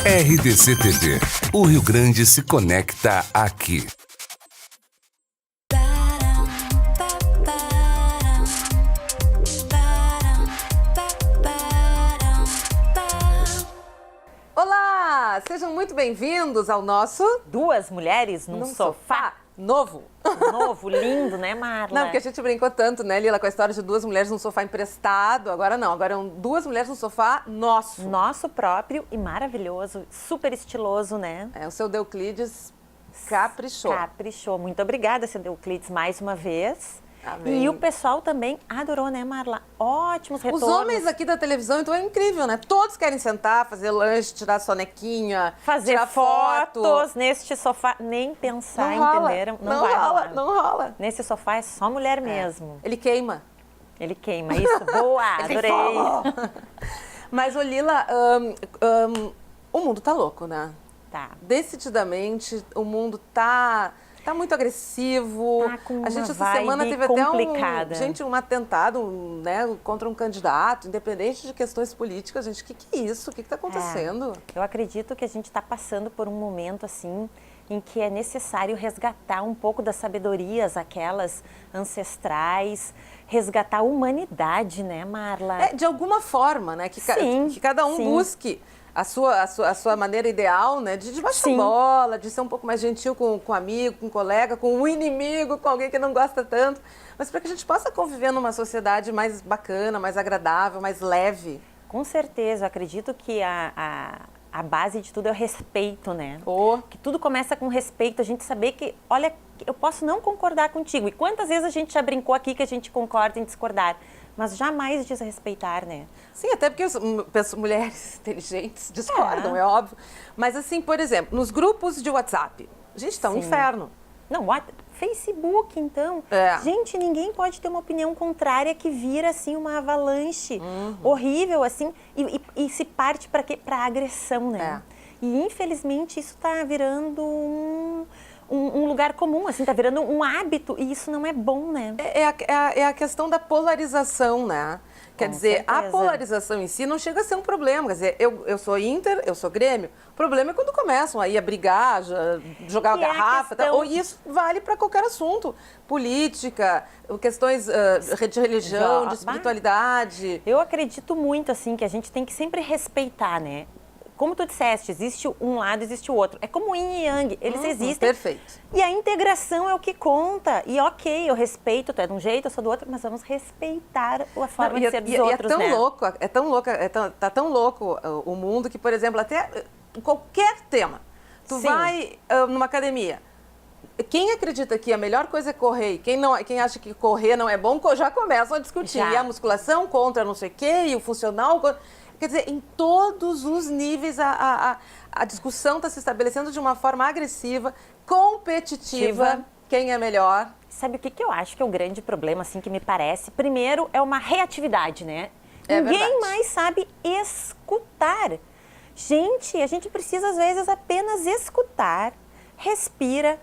RDC TV. O Rio Grande se conecta aqui. Olá! Sejam muito bem-vindos ao nosso Duas Mulheres num Sofá. Novo. Novo, lindo, né, Marla? Não, porque a gente brincou tanto, né, Lila, com a história de duas mulheres num sofá emprestado. Agora não, agora são duas mulheres num sofá nosso. Nosso próprio e maravilhoso, super estiloso, né? O seu Euclides caprichou. Caprichou. Muito obrigada, seu Euclides, mais uma vez. Amém. E o pessoal também adorou, né, Marla? Ótimos retornos. Os homens aqui da televisão, então é incrível, né? Todos querem sentar, fazer lanche, tirar sonequinha, fazer tirar fotos neste sofá, nem pensar, não rola, entenderam? Não vai rola, rolar. Não rola. Nesse sofá é só mulher mesmo. Ele queima. Ele queima, isso, boa, adorei. Mas, ô Lila, o mundo tá louco, né? Tá. Decididamente, o mundo tá muito agressivo. Tá com a gente uma essa semana vibe teve complicada. até um atentado, né, contra um candidato, independente de questões políticas. Gente, o que é isso? O que está acontecendo? Eu acredito que a gente está passando por um momento assim em que é necessário resgatar um pouco das sabedorias, aquelas ancestrais, resgatar a humanidade, né, Marla? De alguma forma, né, que cada um sim. busque a sua maneira ideal, né, de baixar a bola, de ser um pouco mais gentil com o amigo, com o colega, com o inimigo, com alguém que não gosta tanto, mas para que a gente possa conviver numa sociedade mais bacana, mais agradável, mais leve. Com certeza, eu acredito que a base de tudo é o respeito, né? Que tudo começa com respeito, a gente saber que, olha, eu posso não concordar contigo. E quantas vezes a gente já brincou aqui que a gente concorda em discordar, mas jamais desrespeitar, né? Sim, até porque as mulheres inteligentes discordam, é óbvio. Mas assim, por exemplo, nos grupos de WhatsApp, a gente tá um inferno. Não, Facebook, então. Gente, ninguém pode ter uma opinião contrária que vira, assim, uma avalanche horrível, assim, e se parte para quê? Para agressão, né? E, infelizmente, isso está virando um lugar comum, assim, está virando um hábito, e isso não é bom, né? É a questão da polarização, né? Quer dizer, a polarização em si não chega a ser um problema. Quer dizer, eu sou Inter, eu sou Grêmio. O problema é quando começam aí a brigar, jogar garrafa. Ou isso vale para qualquer assunto. Política, questões de religião, de espiritualidade. Eu acredito muito, assim, que a gente tem que sempre respeitar, né? Como tu disseste, existe um lado, existe o outro. É como yin e yang, eles existem. Perfeito. E a integração é o que conta. E ok, eu respeito, tu é de um jeito, eu sou do outro, mas vamos respeitar a forma de ser dos outros, né? Tá tão louco o mundo que, por exemplo, até qualquer tema. Tu vai numa academia. Quem acredita que a melhor coisa é correr e quem acha que correr não é bom, já começam a discutir. E a musculação contra não sei o quê, e o funcional... Quer dizer, em todos os níveis a discussão está se estabelecendo de uma forma agressiva, competitiva. Quem é melhor? Sabe o que eu acho que é o grande problema, assim, que me parece? Primeiro, é uma reatividade, né? Ninguém mais sabe escutar. Gente, a gente precisa, às vezes, apenas escutar, respira,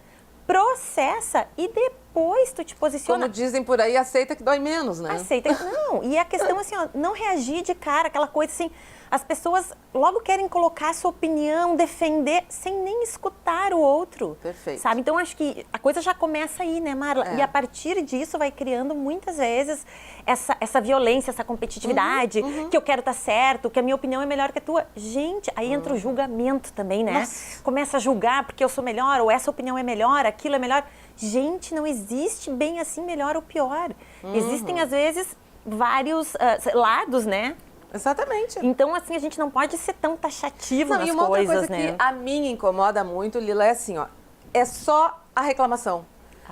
processa e depois tu te posiciona. Como dizem por aí, aceita que dói menos, né? Aceita que não. E a questão, assim, ó, não reagir de cara, aquela coisa assim, as pessoas logo querem colocar a sua opinião, defender, sem nem escutar o outro. Perfeito. Sabe? Então, acho que a coisa já começa aí, né, Marla? E a partir disso vai criando, muitas vezes, essa violência, essa competitividade, que eu quero estar certo, que a minha opinião é melhor que a tua. Gente, aí entra o julgamento também, né? Nossa. Começa a julgar porque eu sou melhor, ou essa opinião é melhor, aquilo é melhor. Gente, não existe bem assim melhor ou pior. Existem, às vezes, vários lados, né? Exatamente. Então, assim, a gente não pode ser tão taxativo nas coisas, né? E uma outra coisa que a mim incomoda muito, Lila, é assim, ó. É só a reclamação.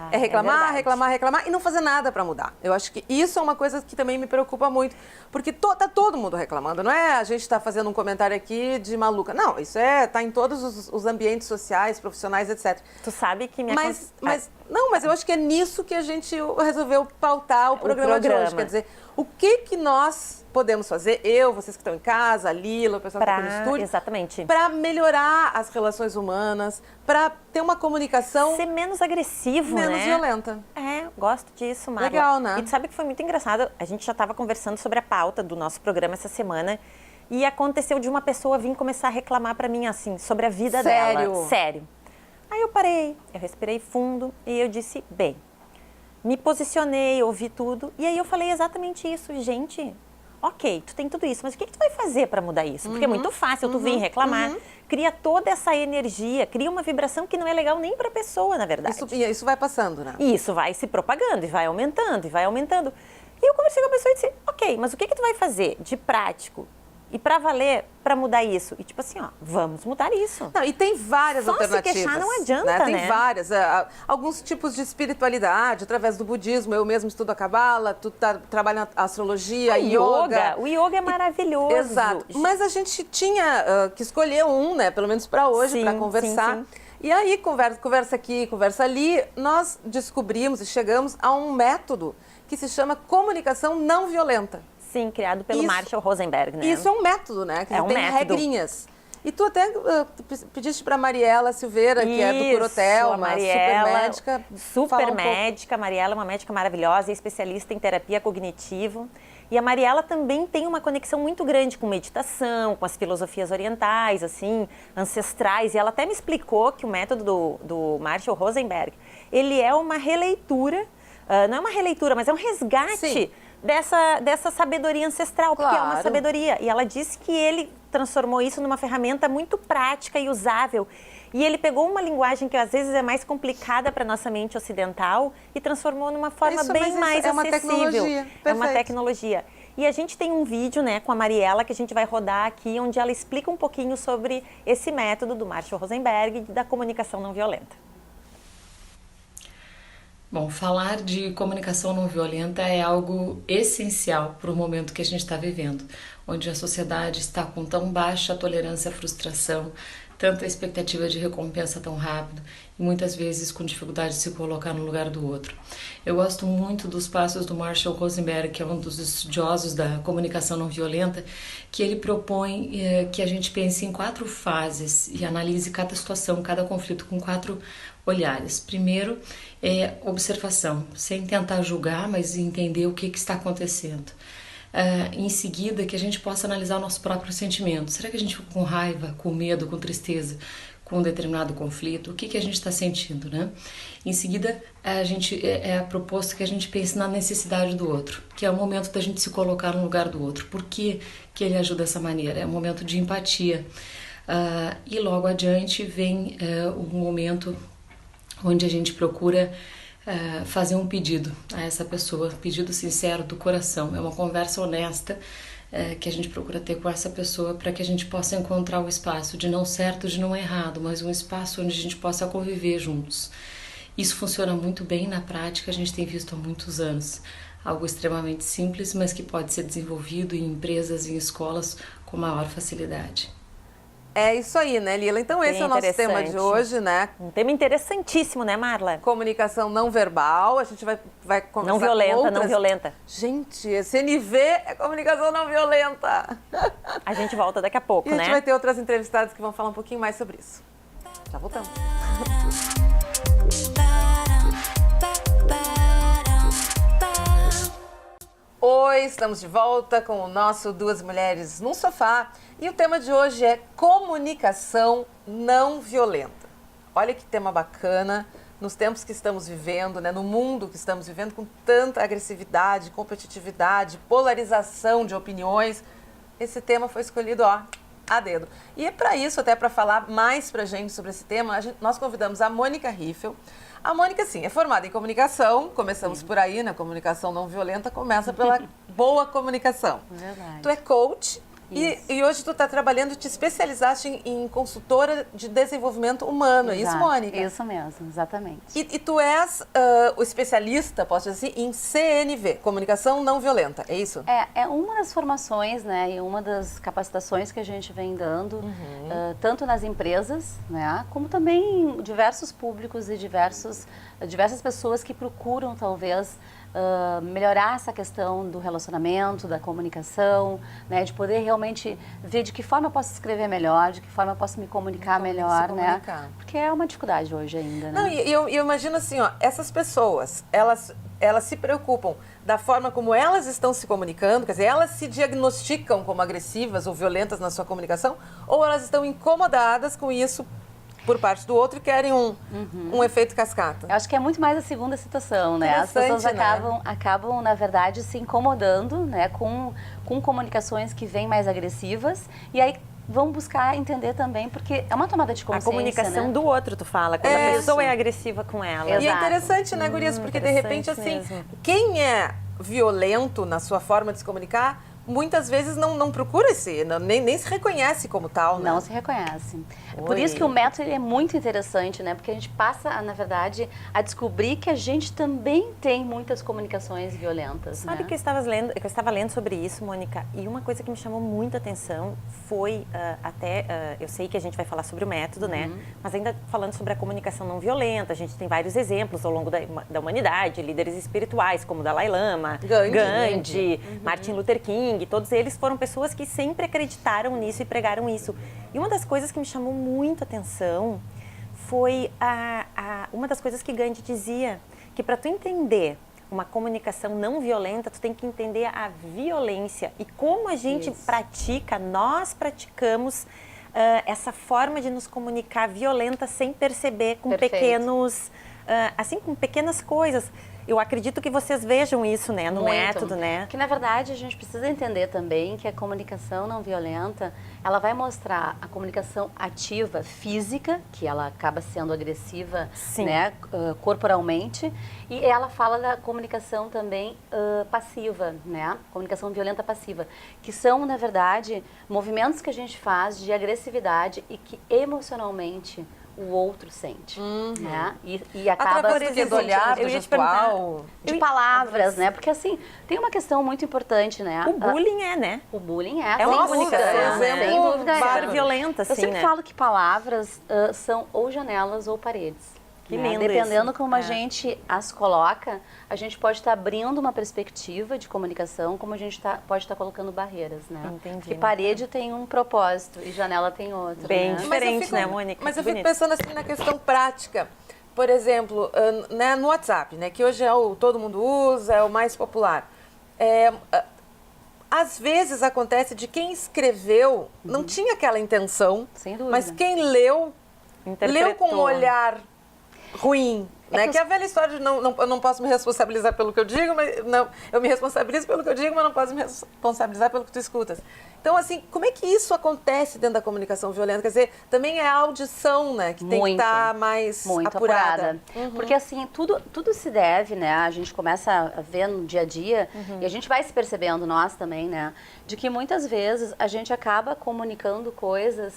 É reclamar e não fazer nada para mudar. Eu acho que isso é uma coisa que também me preocupa muito, porque tá todo mundo reclamando, não é a gente tá fazendo um comentário aqui de maluca. Não, isso tá em todos os ambientes sociais, profissionais, etc. Tu sabe que mas eu acho que é nisso que a gente resolveu pautar o programa de hoje. Quer dizer, o que nós podemos fazer, vocês que estão em casa, a Lila, o pessoal que está no estúdio, exatamente, para melhorar as relações humanas, para ter uma comunicação... Ser menos agressivo, menos violenta. Gosto disso, Marla. Legal, né? E tu sabe que foi muito engraçado, a gente já estava conversando sobre a pauta do nosso programa essa semana, E aconteceu de uma pessoa vir começar a reclamar para mim, assim, sobre a vida dela. Sério. Aí eu parei, eu respirei fundo e eu disse, bem, me posicionei, ouvi tudo. E aí eu falei exatamente isso. Gente, ok, tu tem tudo isso, mas o que tu vai fazer para mudar isso? Porque é muito fácil tu vir reclamar. Cria toda essa energia, cria uma vibração que não é legal nem para a pessoa, na verdade. Isso vai passando, né? Isso vai se propagando e vai aumentando, e vai aumentando. E eu conversei com a pessoa e disse, ok, mas o que tu vai fazer de prático e para valer, para mudar isso? E tipo assim, ó, vamos mudar isso. Não, e tem várias alternativas. Só se queixar não adianta, né? Tem várias. Alguns tipos de espiritualidade, através do budismo. Eu mesmo estudo a Cabala, tu trabalha a astrologia, yoga. O yoga é maravilhoso. Exato. Mas a gente tinha que escolher um, né? Pelo menos para hoje, para conversar. Sim. E aí, conversa aqui, conversa ali, nós descobrimos e chegamos a um método que se chama comunicação não violenta. Sim, criado pelo Marshall Rosenberg, né? Isso é um método, né? Que tem regrinhas. E tu até pediste para Mariela Silveira, que é do Curotel, uma super médica. Super médica. Mariela é uma médica maravilhosa, é especialista em terapia cognitivo. E a Mariela também tem uma conexão muito grande com meditação, com as filosofias orientais, assim, ancestrais. E ela até me explicou que o método do Marshall Rosenberg, ele é uma releitura, não é uma releitura, mas é um resgate dessa sabedoria ancestral, porque é uma sabedoria. E ela disse que ele transformou isso numa ferramenta muito prática e usável. E ele pegou uma linguagem que às vezes é mais complicada para a nossa mente ocidental e transformou numa forma bem mais acessível. Tecnologia. É uma tecnologia. E a gente tem um vídeo, né, com a Mariela, que a gente vai rodar aqui, onde ela explica um pouquinho sobre esse método do Marshall Rosenberg da comunicação não violenta. Bom, falar de comunicação não violenta é algo essencial para o momento que a gente está vivendo, onde a sociedade está com tão baixa tolerância à frustração, tanta expectativa de recompensa tão rápido e muitas vezes com dificuldade de se colocar no lugar do outro. Eu gosto muito dos passos do Marshall Rosenberg, que é um dos estudiosos da comunicação não violenta, que ele propõe que a gente pense em 4 fases e analise cada situação, cada conflito com 4 olhares. Primeiro é observação, sem tentar julgar, mas entender o que está acontecendo. Em seguida, que a gente possa analisar o nosso próprio sentimento. Será que a gente fica com raiva, com medo, com tristeza, com um determinado conflito? O que a gente está sentindo, né? Em seguida, é proposto que a gente pense na necessidade do outro, que é o momento da gente se colocar no lugar do outro. Por que ele ajuda dessa maneira? É um momento de empatia. E logo adiante vem um momento onde a gente procura fazer um pedido a essa pessoa, pedido sincero do coração. É uma conversa honesta que a gente procura ter com essa pessoa para que a gente possa encontrar o espaço de não certo, de não errado, mas um espaço onde a gente possa conviver juntos. Isso funciona muito bem na prática, a gente tem visto há muitos anos. Algo extremamente simples, mas que pode ser desenvolvido em empresas e em escolas com maior facilidade. É isso aí, né, Lila? Então esse é o nosso tema de hoje, né? Um tema interessantíssimo, né, Marla? Comunicação não verbal. A gente vai conversar não violenta, com outras... não violenta. Gente, esse NV é comunicação não violenta. A gente volta daqui a pouco, né? E a gente vai ter outras entrevistadas que vão falar um pouquinho mais sobre isso. Já voltamos. Oi, estamos de volta com o nosso Duas Mulheres num Sofá e o tema de hoje é comunicação não violenta. Olha que tema bacana nos tempos que estamos vivendo, né, no mundo que estamos vivendo com tanta agressividade, competitividade, polarização de opiniões. Esse tema foi escolhido, ó, a dedo. E é para isso, até para falar mais pra gente sobre esse tema, nós convidamos a Mônica Riffel. A Mônica, sim, é formada em comunicação, começamos por aí, né? Comunicação não violenta começa pela boa comunicação. Verdade. Tu é coach e hoje tu está trabalhando, te especializaste em consultora de desenvolvimento humano, Exato. É isso, Mônica? Isso mesmo, exatamente. E tu és o especialista, posso dizer assim, em CNV, Comunicação Não Violenta, é isso? É uma das formações, né, e uma das capacitações que a gente vem dando, tanto nas empresas, né, como também em diversos públicos e diversas pessoas que procuram, talvez, melhorar essa questão do relacionamento, da comunicação, né, de poder realmente ver de que forma eu posso escrever melhor, de que forma eu posso me comunicar melhor, né? Porque é uma dificuldade hoje ainda, né? Não, e eu imagino assim, ó, essas pessoas, elas elas se preocupam da forma como elas estão se comunicando, quer dizer, elas se diagnosticam como agressivas ou violentas na sua comunicação, ou elas estão incomodadas com isso por parte do outro e querem um efeito cascata? Eu acho que é muito mais a segunda situação, né? As pessoas acabam, na verdade, se incomodando, né, com comunicações que vêm mais agressivas, e aí vão buscar entender também, porque é uma tomada de consciência, a comunicação, né, do outro, tu fala, quando a pessoa é agressiva com ela. Exato. E é interessante, né, Gurias? Porque, de repente, assim, quem é violento na sua forma de se comunicar, muitas vezes não procura nem se reconhece como tal, né? Não se reconhece. Por isso que o método ele é muito interessante, né? Porque a gente passa, na verdade, a descobrir que a gente também tem muitas comunicações violentas. Sabe, né? que eu estava lendo sobre isso, Mônica, e uma coisa que me chamou muita atenção foi eu sei que a gente vai falar sobre o método, né? Mas ainda falando sobre a comunicação não violenta, a gente tem vários exemplos ao longo da humanidade, líderes espirituais como Dalai Lama, Gandhi, Martin Luther King. Todos eles foram pessoas que sempre acreditaram nisso e pregaram isso. E uma das coisas que me chamou muito a atenção foi uma das coisas que Gandhi dizia, que para tu entender uma comunicação não violenta, tu tem que entender a violência e como a gente nós praticamos essa forma de nos comunicar violenta sem perceber, com com pequenas coisas. Eu acredito que vocês vejam isso, né, no método, né? Que, na verdade, a gente precisa entender também que a comunicação não violenta, ela vai mostrar a comunicação ativa física, que ela acaba sendo agressiva, né, corporalmente, e ela fala da comunicação também passiva, né? Comunicação violenta passiva, que são, na verdade, movimentos que a gente faz de agressividade e que emocionalmente o outro sente, né? E acaba do olhar, do gestual, de palavras, né? Porque assim, tem uma questão muito importante, né? O bullying né? O bullying é uma comunicação, né? Sem dúvida, super violenta, assim, eu sempre falo que palavras são ou janelas ou paredes. Que né? lindo Dependendo isso. como a gente as coloca, a gente pode estar abrindo uma perspectiva de comunicação, como a gente pode estar colocando barreiras, né? Entendi. Porque parede tem um propósito e janela tem outro. Bem né? diferente, né, Mônica? Mas eu fico pensando assim na questão prática. Por exemplo, né, no WhatsApp, né, que hoje todo mundo usa, é o mais popular. Às vezes acontece de quem escreveu não tinha aquela intenção, sem dúvida, mas quem leu com um olhar ruim, né? Que é a velha história de eu não posso me responsabilizar pelo que eu digo, mas eu me responsabilizo pelo que eu digo, mas não posso me responsabilizar pelo que tu escutas. Então, assim, como é que isso acontece dentro da comunicação violenta? Quer dizer, também é a audição, né? Que tem que estar mais apurada. Porque, assim, tudo se deve, né? A gente começa a ver no dia a dia, e a gente vai se percebendo, nós também, né? De que muitas vezes a gente acaba comunicando coisas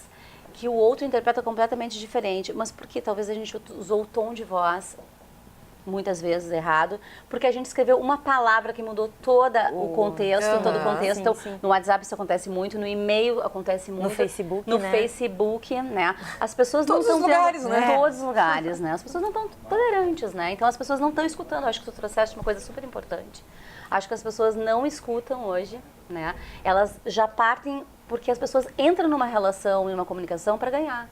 que o outro interpreta completamente diferente, mas porque talvez a gente usou o tom de voz muitas vezes errado, porque a gente escreveu uma palavra que mudou todo o contexto, todo o contexto. Então, no WhatsApp isso acontece muito, no e-mail acontece muito. No Facebook, no né? Facebook, né? As pessoas todos não os lugares, tendo, né? Todos os lugares, né? As pessoas não estão tolerantes, né? Então, as pessoas não estão escutando. Eu acho que tu trouxeste uma coisa super importante. Acho que as pessoas não escutam hoje, né? Elas já partem porque as pessoas entram numa relação e numa comunicação para ganhar.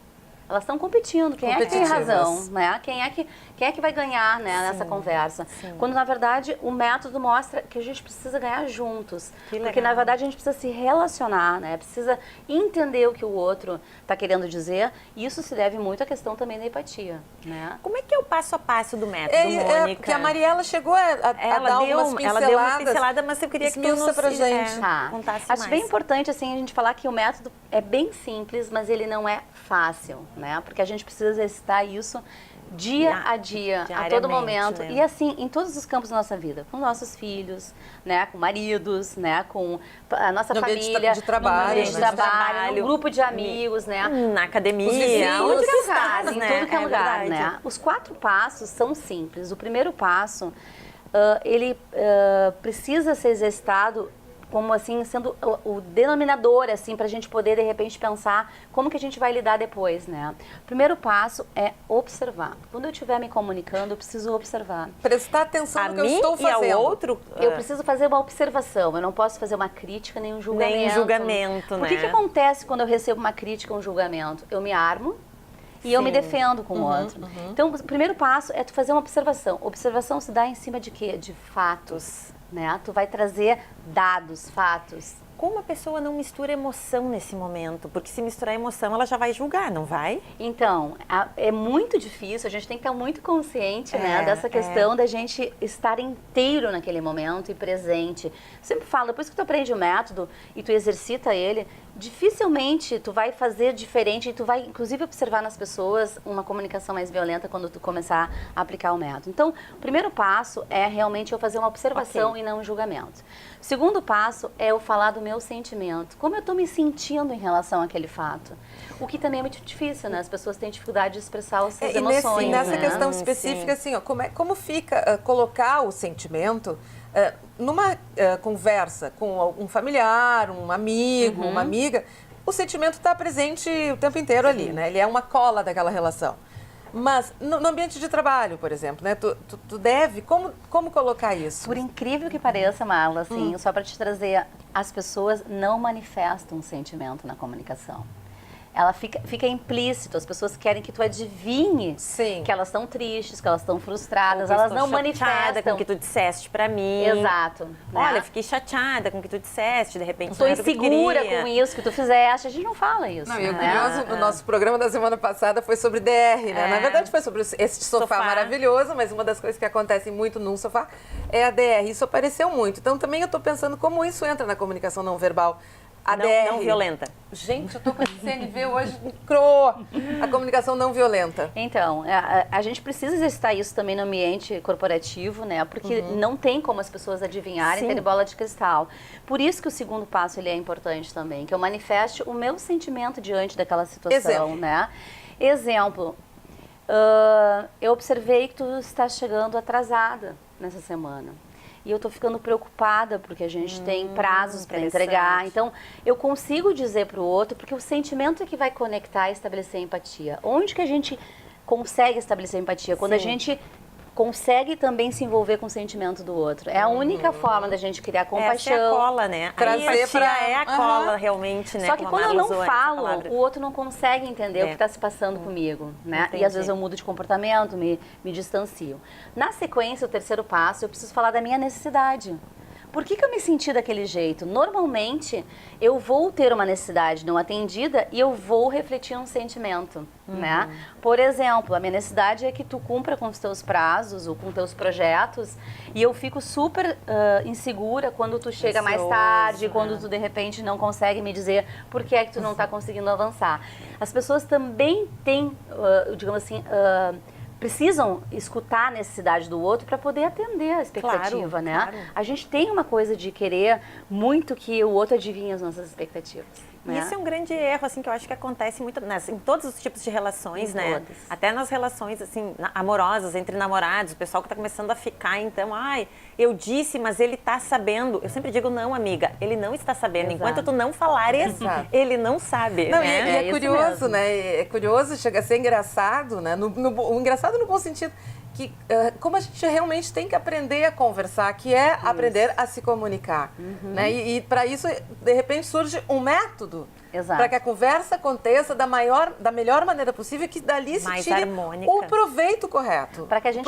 Elas estão competindo, quem é que tem razão, né? Quem é que vai ganhar, né, nessa conversa? Sim. Quando, na verdade, o método mostra que a gente precisa ganhar juntos. Porque, na verdade, a gente precisa se relacionar, né? Precisa entender o que o outro está querendo dizer. E isso se deve muito à questão também da empatia, né? Como é que é o passo a passo do método, Mônica? Porque a Mariela chegou a dar algumas pinceladas. Ela deu uma pincelada, mas eu queria que tu nos pra gente. Contasse Acho mais. bem importante, assim, a gente falar que o método é bem simples, mas ele não é fácil, né? Porque a gente precisa exercitar isso dia a dia, a todo momento. Né? E assim, em todos os campos da nossa vida, com nossos filhos, né, com maridos, né, com a nossa família, de trabalho, no grupo de amigos, né, na academia, onde que estás, em tudo que é lugar, verdade. né? Os 4 passos são simples. O primeiro passo, ele precisa ser exercitado como assim, sendo o denominador, assim, para a gente poder, de repente, pensar como que a gente vai lidar depois, né? O primeiro passo é observar. Quando eu estiver me comunicando, eu preciso observar. Prestar atenção no que eu estou fazendo. E ao outro? Eu preciso fazer uma observação, eu não posso fazer uma crítica nem um julgamento. Nem um julgamento, né? O que acontece quando eu recebo uma crítica ou um julgamento? Eu me armo e eu me defendo com o outro. Então, o primeiro passo é tu fazer uma observação. Observação se dá em cima de quê? De fatos, né? Tu vai trazer dados, fatos. Como a pessoa não mistura emoção nesse momento? Porque se misturar emoção, ela já vai julgar, não vai? Então, é muito difícil, a gente tem que estar muito consciente, né, dessa questão da gente estar inteiro naquele momento e presente. Eu sempre falo, depois que tu aprende o método e tu exercita ele, dificilmente tu vai fazer diferente e tu vai, inclusive, observar nas pessoas uma comunicação mais violenta quando tu começar a aplicar o método. Então, o primeiro passo é realmente eu fazer uma observação e não um julgamento. O segundo passo é eu falar do meu sentimento, como eu estou me sentindo em relação àquele fato. O que também é muito difícil, né? As pessoas têm dificuldade de expressar as suas emoções. E nessa né? questão específica, assim, ó, como fica colocar o sentimento numa conversa com um familiar, um amigo, uma amiga, o sentimento está presente o tempo inteiro ali, né? Ele é uma cola daquela relação. Mas no ambiente de trabalho, por exemplo, né? Tu deve, como colocar isso? Por incrível que pareça, Marla, assim, só para te trazer, as pessoas não manifestam sentimento na comunicação. Ela fica implícito, as pessoas querem que tu adivinhe que elas estão tristes, que elas estão frustradas, elas não manifestam. Com o que tu disseste pra mim. Exato. Né? Olha, fiquei chateada com o que tu disseste, de repente estou insegura com isso que tu fizeste, a gente não fala isso. Não, e o curioso, o nosso programa da semana passada foi sobre DR, né? Na verdade foi sobre esse sofá maravilhoso, mas uma das coisas que acontecem muito num sofá é a DR, isso apareceu muito. Então também eu tô pensando como isso entra na comunicação não verbal. A DR. Não violenta. Gente, eu tô com esse CNV hoje, croa. A comunicação não violenta. Então, a gente precisa exercitar isso também no ambiente corporativo, né? Porque não tem como as pessoas adivinharem, ter bola de cristal. Por isso que o segundo passo ele é importante também, que eu manifeste o meu sentimento diante daquela situação, né? Exemplo, eu observei que tu está chegando atrasada nessa semana. E eu tô ficando preocupada porque a gente tem prazos para entregar. Então, eu consigo dizer para o outro, porque o sentimento é que vai conectar e estabelecer empatia. Onde que a gente consegue estabelecer empatia? Quando a gente consegue também se envolver com o sentimento do outro. É a única forma da gente criar compaixão. Essa é a cola, né? Trazer para é a cola, realmente, né? Só que quando eu não falo, o outro não consegue entender o que está se passando comigo, né? E às vezes eu mudo de comportamento, me distancio. Na sequência, o terceiro passo, eu preciso falar da minha necessidade. Por que eu me senti daquele jeito? Normalmente, eu vou ter uma necessidade não atendida e eu vou refletir um sentimento, né? Por exemplo, a minha necessidade é que tu cumpra com os teus prazos ou com teus projetos e eu fico super insegura quando tu chega mais tarde, quando tu, de repente, não consegue me dizer por que é que tu não está conseguindo avançar. As pessoas também têm, digamos assim... precisam escutar a necessidade do outro para poder atender a expectativa, né? Claro. A gente tem uma coisa de querer muito que o outro adivinhe as nossas expectativas. Né? Isso é um grande erro, assim, que eu acho que acontece muito em todos os tipos de relações, né? Todas. Até nas relações, assim, amorosas, entre namorados, o pessoal que está começando a ficar, então, eu disse, mas ele está sabendo. Eu sempre digo, não, amiga, ele não está sabendo. Exato. Enquanto tu não falares, ele não sabe. Não, né? E é curioso, né? É curioso, chega a ser engraçado, né? O engraçado no bom sentido, que como a gente realmente tem que aprender a conversar, que é aprender a se comunicar. Né? E para isso, de repente, surge um método para que a conversa aconteça da melhor maneira possível, que dali se tire o proveito correto. Para que a gente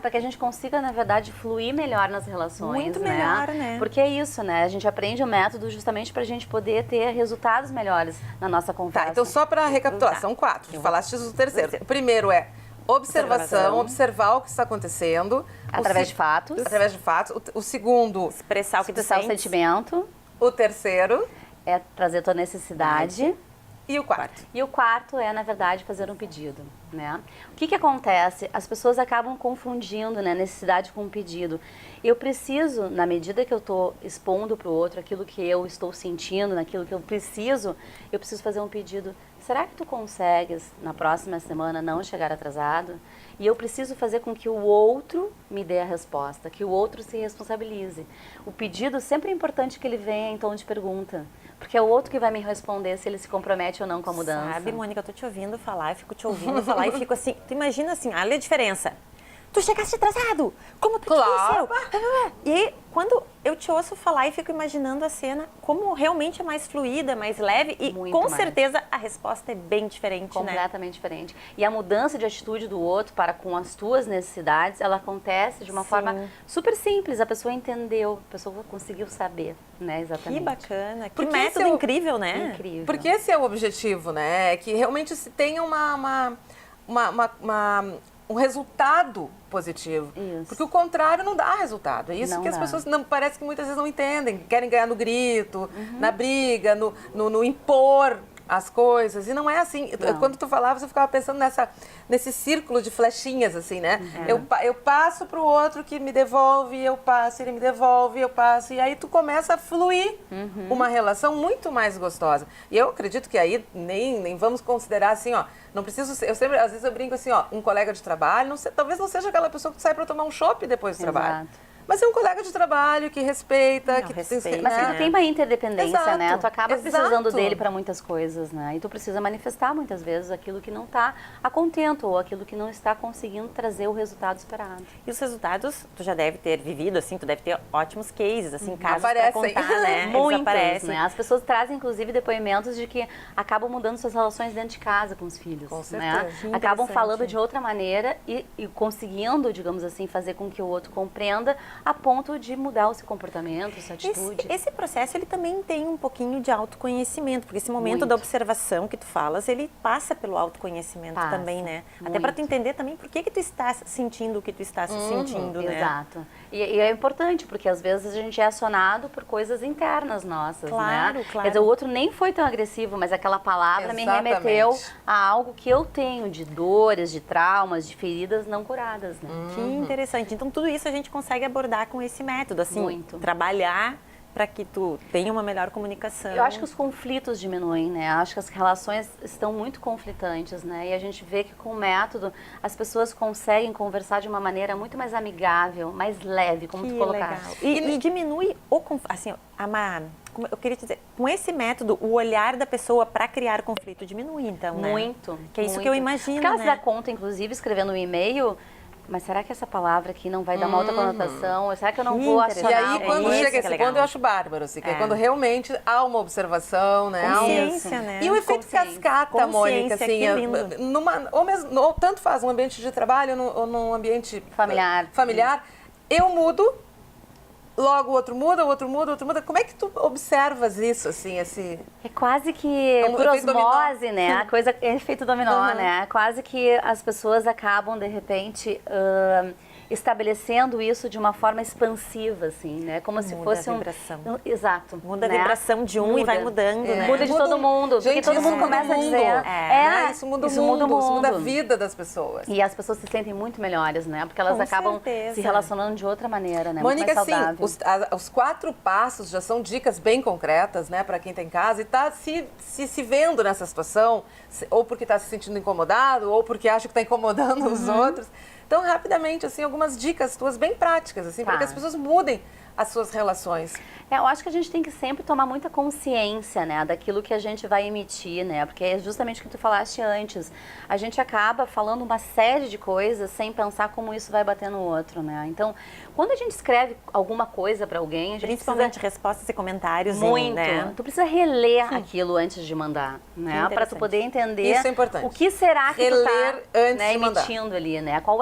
para que a gente consiga, na verdade, fluir melhor nas relações. Muito melhor, né? Porque é isso, né? A gente aprende o método justamente para a gente poder ter resultados melhores na nossa conversa. Tá, então só para recapitular, são 4. Falaste do terceiro. O primeiro é observação, observar o que está acontecendo. Através de fatos. Através de fatos. O segundo... Expressar o que tu sente. O sentimento. O terceiro... é trazer tua necessidade. E o quarto? E o quarto é, na verdade, fazer um pedido, né? O que acontece? As pessoas acabam confundindo, né, necessidade com um pedido. Eu preciso, na medida que eu estou expondo para o outro aquilo que eu estou sentindo, naquilo que eu preciso fazer um pedido. Será que tu consegues, na próxima semana, não chegar atrasado? E eu preciso fazer com que o outro me dê a resposta, que o outro se responsabilize. O pedido sempre é importante que ele venha em tom de pergunta, porque é o outro que vai me responder se ele se compromete ou não com a mudança. Sabe, Mônica, eu tô te ouvindo falar, eu fico te ouvindo falar e fico assim, tu imagina assim, olha a diferença. tu chegaste atrasado, como tu Claro. aconteceu? E quando eu te ouço falar e fico imaginando a cena, como realmente é mais fluida, mais leve e Muito com mais. certeza a resposta é bem diferente, né? Completamente diferente. E a mudança de atitude do outro para com as tuas necessidades, ela acontece de uma forma super simples. A pessoa entendeu, a pessoa conseguiu saber, né? Exatamente. Que bacana, que Porque método esse é o- incrível, né? Incrível. Porque esse é o objetivo, né? É que realmente se tenha um resultado positivo. Isso. Porque o contrário não dá resultado. É isso Não que as dá. pessoas parece que muitas vezes não entendem. Querem ganhar no grito, na briga, no impor as coisas. E não é assim. Não. Quando tu falava, eu ficava pensando nesse círculo de flechinhas, assim, né? Eu passo para o outro que me devolve, eu passo, ele me devolve, eu passo. E aí tu começa a fluir uma relação muito mais gostosa. E eu acredito que aí nem vamos considerar assim, ó, não preciso ser, às vezes eu brinco assim, ó, um colega de trabalho, talvez não seja aquela pessoa que tu sai para tomar um chopp depois do trabalho. Exato. Mas é um colega de trabalho que respeita, Não, que respeita. Mas né? tu tem uma interdependência, Exato, né? Tu acaba precisando exato. dele para muitas coisas, né? E tu precisa manifestar muitas vezes aquilo que não está a contento ou aquilo que não está conseguindo trazer o resultado esperado. E os resultados, tu já deve ter vivido, assim, tu deve ter ótimos cases, assim, casos pra Aparecem. contar, né? Eles Muitas, aparecem. né? As pessoas trazem, inclusive, depoimentos de que acabam mudando suas relações dentro de casa com os filhos. Com né? certeza. Que Acabam interessante. falando de outra maneira e conseguindo, digamos assim, fazer com que o outro compreenda a ponto de mudar o seu comportamento, sua atitude. Esse processo, ele também tem um pouquinho de autoconhecimento, porque esse momento Muito. da observação que tu falas, ele passa pelo autoconhecimento Passa, também, né? Até muito. para tu entender também por que tu estás sentindo o que tu estás sentindo, né? Exato. E é importante, porque às vezes a gente é acionado por coisas internas nossas, Claro, né? claro. Quer dizer, o outro nem foi tão agressivo, mas aquela palavra me Exatamente. remeteu a algo que eu tenho de dores, de traumas, de feridas não curadas, né? Que interessante. Então, tudo isso a gente consegue abordar com esse método, assim, Muito. trabalhar para que tu tenha uma melhor comunicação. Eu acho que os conflitos diminuem, né? Acho que as relações estão muito conflitantes, né? E a gente vê que com o método as pessoas conseguem conversar de uma maneira muito mais amigável, mais leve, como tu Que colocaste. legal. E diminui assim, como eu queria te dizer, com esse método, o olhar da pessoa para criar conflito diminui, então, né? Muito. Que é isso muito. que eu imagino, Porque ela se né? dá conta, inclusive, escrevendo um e-mail, mas será que essa palavra aqui não vai dar uma outra conotação? Será que eu não Que vou interessante. E acionar? aí, quando isso chega que é esse legal. ponto, eu acho bárbaro, assim, que é É. quando realmente há uma observação, né? há um- Consciência, né? E o efeito Consciência. cascata, Mônica, Consciência, assim, que lindo. ou tanto faz um ambiente de trabalho ou num ambiente Familiar. eu mudo, logo o outro muda, o outro muda, o outro muda. Como é que tu observas isso, assim, esse... É quase que um por efeito osmose, né? A coisa é efeito dominó, Uhum. né? Quase que as pessoas acabam, de repente, estabelecendo isso de uma forma expansiva, assim, né? Como se Muda fosse a um... vibração. Exato. Muda a né? vibração de um e vai mudando, né? Muda de Muda todo mundo. Porque Gente, todo isso mundo muda começa o a mundo. dizer... né? Isso muda o mundo, isso muda a vida das pessoas. E as pessoas se sentem muito melhores, né? Porque elas Com acabam certeza. se relacionando de outra maneira, né? Mônica, muito mais sim, saudável. os 4 passos já são dicas bem concretas, né, para quem tem casa e está se vendo nessa situação, ou porque está se sentindo incomodado, ou porque acha que está incomodando os outros. Então, rapidamente, assim, algumas dicas tuas bem práticas, assim, para Tá. que as pessoas mudem as suas relações. Eu acho que a gente tem que sempre tomar muita consciência, né, daquilo que a gente vai emitir, né, porque é justamente o que tu falaste antes. A gente acaba falando uma série de coisas sem pensar como isso vai bater no outro, né. Então, quando a gente escreve alguma coisa para alguém, a gente Principalmente precisa respostas e comentários, muito. né? Tu precisa reler aquilo antes de mandar, né, para tu interessante. poder entender Isso é importante. o que será que Reler tu tá, antes né, de mandar. emitindo ali, né? Qual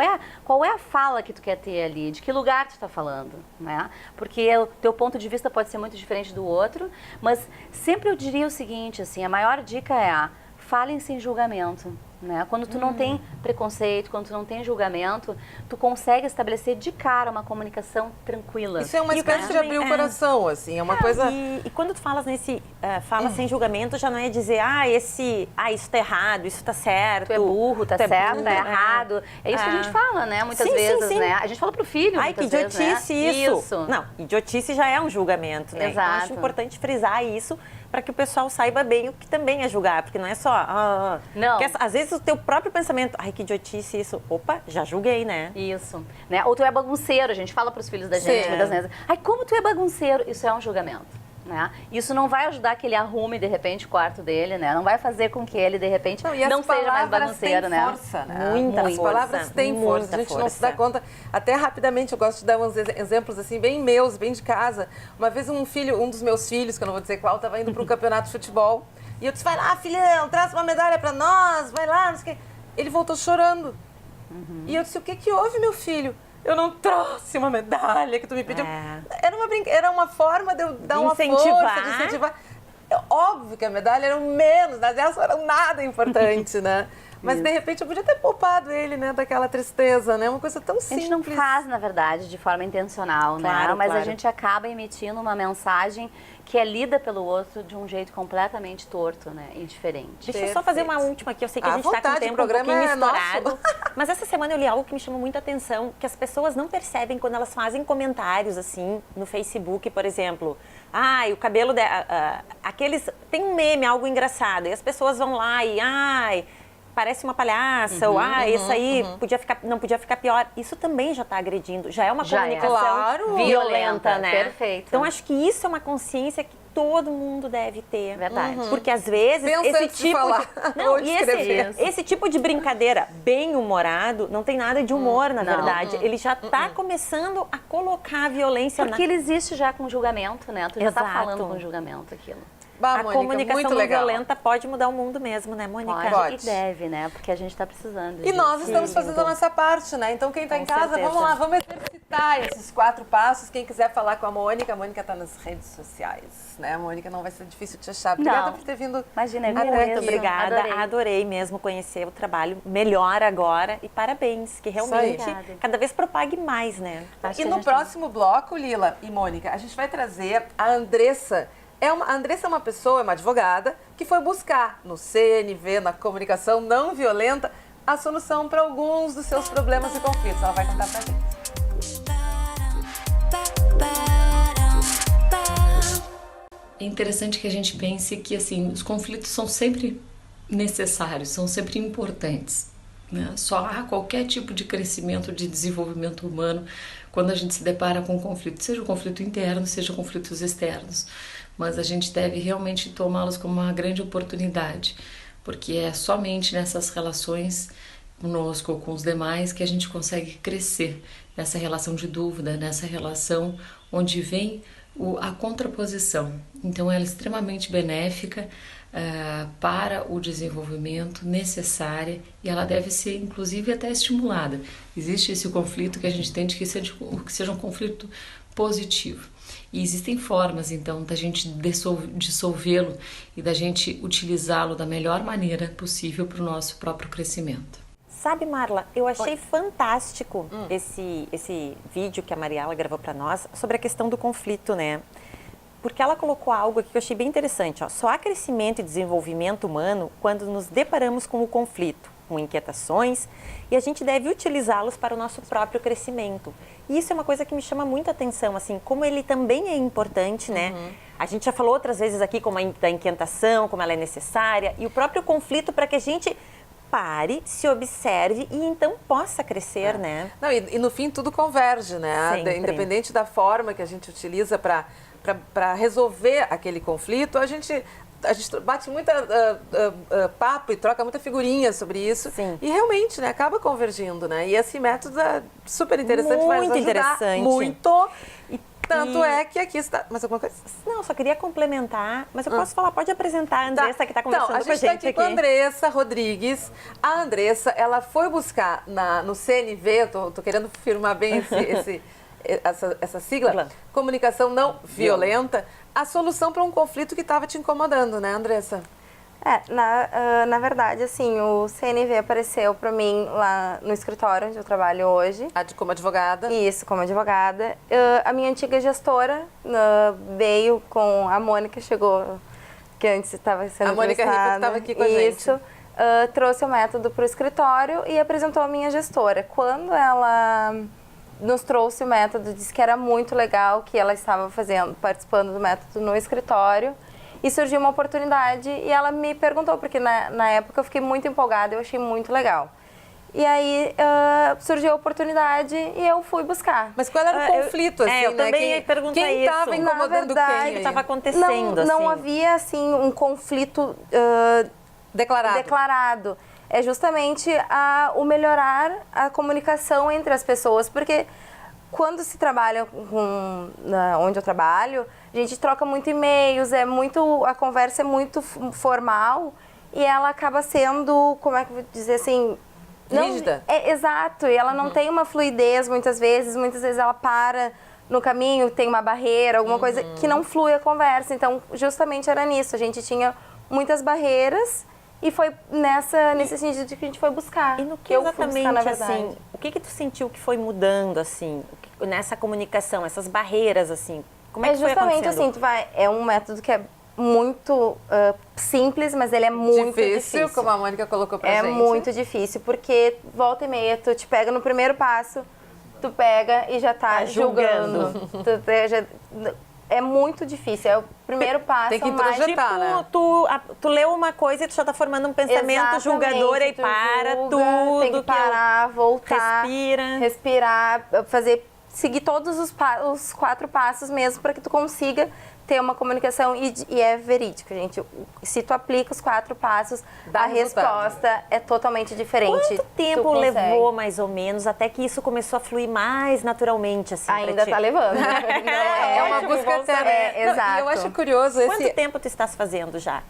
é a fala que tu quer ter ali? De que lugar tu tá falando, né? Porque o teu ponto de vista pode ser muito diferente do outro, mas sempre eu diria o seguinte, assim, a maior dica é falem sem julgamento. Né? Quando tu não tem preconceito, quando tu não tem julgamento, tu consegue estabelecer de cara uma comunicação tranquila. Isso é uma E o espécie cara de abrir o também, coração, assim, é uma coisa... E quando tu falas nesse fala sem julgamento, já não é dizer, isso tá errado, isso tá certo. Tu é burro, tá tu é certo, burro, tá errado. É isso que a gente fala, né? Muitas Sim, sim, vezes, sim. né? A gente fala pro filho, Ai, que muitas vezes, idiotice né? isso. Não, idiotice já é um julgamento, né? Então, Exato. acho importante frisar isso para que o pessoal saiba bem o que também é julgar, porque não é só... Não. Porque, às vezes o teu próprio pensamento, ai, que idiotice isso. Opa, já julguei, né? Isso, né? Ou tu é bagunceiro, a gente fala pros filhos da gente, Sim. muitas vezes. Ai, como tu é bagunceiro? Isso é um julgamento. né? Isso não vai ajudar que ele arrume, de repente, o quarto dele, né? Não vai fazer com que ele, de repente, não seja mais bagunceiro, né? Força, né? Muita As força. palavras têm força, a gente não se dá conta. Até rapidamente, eu gosto de dar uns exemplos assim, bem meus, bem de casa. Uma vez um dos meus filhos, que eu não vou dizer qual, estava indo para um campeonato de futebol. E eu disse, vai lá, filhão, traz uma medalha para nós, vai lá, não sei o quê. Ele voltou chorando. E eu disse, o que que houve, meu filho? Eu não trouxe uma medalha que tu me pediu. Era uma forma de eu dar uma força, de incentivar. Óbvio que a medalha era o menos, né? Elas eram nada importante, né? Mas, de repente, eu podia ter poupado ele, né, daquela tristeza, né? Uma coisa tão simples. A gente não faz, na verdade, de forma intencional, né? Mas a gente acaba emitindo uma mensagem que é lida pelo outro de um jeito completamente torto, né? E diferente. Deixa eu só fazer uma última aqui. Eu sei que a gente está com o tempo um pouquinho estourado. Mas essa semana eu li algo que me chamou muita atenção, que as pessoas não percebem quando elas fazem comentários, assim, no Facebook, por exemplo. Ai, o cabelo... tem um meme, algo engraçado. E as pessoas vão lá e... Ai, parece uma palhaça, ou isso aí não podia ficar pior. Isso também já está agredindo, já é uma comunicação violenta, né? Perfeito. Então, acho que isso é uma consciência que todo mundo deve ter. Verdade. Porque, às vezes, esse tipo de brincadeira bem-humorado não tem nada de humor, na verdade. Ele já está começando a colocar a violência Porque ele existe já com julgamento, né? Tu já está falando com julgamento aquilo. A comunicação não violenta pode mudar o mundo mesmo, né, Mônica? Pode. E deve, né? Porque a gente está precisando. E nós estamos fazendo a nossa parte, né? Então, quem está em casa, vamos lá, vamos exercitar esses 4 passos. Quem quiser falar com a Mônica está nas redes sociais, né? A Mônica, não vai ser difícil te achar. Obrigada por ter vindo. Imagina, muito obrigada. Adorei mesmo conhecer o trabalho melhor agora. E parabéns, que realmente cada vez propague mais, né? E no próximo bloco, Lila e Mônica, a gente vai trazer a Andressa. A Andressa é uma pessoa, é uma advogada, que foi buscar no CNV, na comunicação não violenta, a solução para alguns dos seus problemas e conflitos. Ela vai contar pra gente. É interessante que a gente pense que assim, os conflitos são sempre necessários, são sempre importantes, né? Só há qualquer tipo de crescimento, de desenvolvimento humano quando a gente se depara com um conflito, seja um conflito interno, seja conflitos externos. Mas a gente deve realmente tomá-los como uma grande oportunidade, porque é somente nessas relações conosco ou com os demais que a gente consegue crescer nessa relação de dúvida, nessa relação onde vem a contraposição. Então ela é extremamente benéfica para o desenvolvimento, necessária, e ela deve ser inclusive até estimulada. Existe esse conflito que a gente tende que seja um conflito positivo. E existem formas, então, da gente dissolvê-lo e da gente utilizá-lo da melhor maneira possível para o nosso próprio crescimento. Sabe, Marla, eu achei fantástico esse vídeo que a Mariela gravou para nós sobre a questão do conflito, né? Porque ela colocou algo aqui que eu achei bem interessante. Ó. Só há crescimento e desenvolvimento humano quando nos deparamos com o conflito, com inquietações, e a gente deve utilizá-los para o nosso próprio crescimento. E isso é uma coisa que me chama muita atenção, assim, como ele também é importante, né? A gente já falou outras vezes aqui como da inquietação, como ela é necessária, e o próprio conflito para que a gente pare, se observe e então possa crescer, né? Não, e no fim tudo converge, né? Sempre. Independente da forma que a gente utiliza para resolver aquele conflito, a gente bate muita papo e troca muita figurinha sobre isso. Sim. E realmente, né, acaba convergindo, né? E esse método é super interessante, vai nos ajudar muito. Tanto é que aqui está... Mais alguma coisa? Não, só queria complementar, mas eu posso falar, pode apresentar a Andressa que está conversando com a gente aqui. Então, a gente está aqui com a Andressa Rodrigues. A Andressa, ela foi buscar no CNV, tô querendo firmar bem essa sigla, Comunicação Não Violenta, a solução para um conflito que estava te incomodando, né, Andressa? Na verdade, assim, o CNV apareceu para mim lá no escritório onde eu trabalho hoje. Como advogada? Isso, como advogada. A minha antiga gestora veio com a Mônica, chegou, que antes estava sendo a Mônica Rifa, que estava aqui com a gente. Isso, trouxe o método para o escritório e apresentou a minha gestora. Quando ela nos trouxe o método, disse que era muito legal, que ela estava participando do método no escritório. E surgiu uma oportunidade e ela me perguntou, porque na época eu fiquei muito empolgada, eu achei muito legal. E aí surgiu a oportunidade e eu fui buscar. Mas qual era o conflito, assim, eu também ia perguntar quem isso. estava incomodando verdade, quem? O que estava acontecendo, Não assim? havia, assim, um conflito declarado. É justamente o melhorar a comunicação entre as pessoas, porque quando se trabalha onde eu trabalho, a gente troca muito e-mails, a conversa é muito formal e ela acaba sendo, como é que eu vou dizer assim... Rígida. Exato, e ela não tem uma fluidez muitas vezes ela para no caminho, tem uma barreira, alguma coisa que não flui a conversa. Então, justamente era nisso, a gente tinha muitas barreiras e foi nesse sentido que a gente foi buscar. E no que eu fui exatamente, buscar, na verdade. assim, o que tu sentiu que foi mudando, assim, nessa comunicação, essas barreiras, assim? Como é que foi justamente acontecendo? assim, é um método que é muito simples, mas ele é muito difícil. Como a Mônica colocou pra gente. É muito difícil, porque volta e meia, tu te pega no primeiro passo, tu pega e já tá julgando. É muito difícil, é o primeiro passo. Tem que mais introjetar, né? Tu leu uma coisa e tu já tá formando um pensamento Exatamente, julgador e tu para julga, tudo. tem que parar, voltar, respirar, seguir todos os 4 passos mesmo para que tu consiga ter uma comunicação e é verídico, gente. Se tu aplica os 4 passos, a resposta é totalmente diferente. Quanto tempo levou, mais ou menos, até que isso começou a fluir mais naturalmente, assim? Ainda tá levando. É uma busca eterna. Exato. E eu acho curioso Quanto tempo tu estás fazendo já?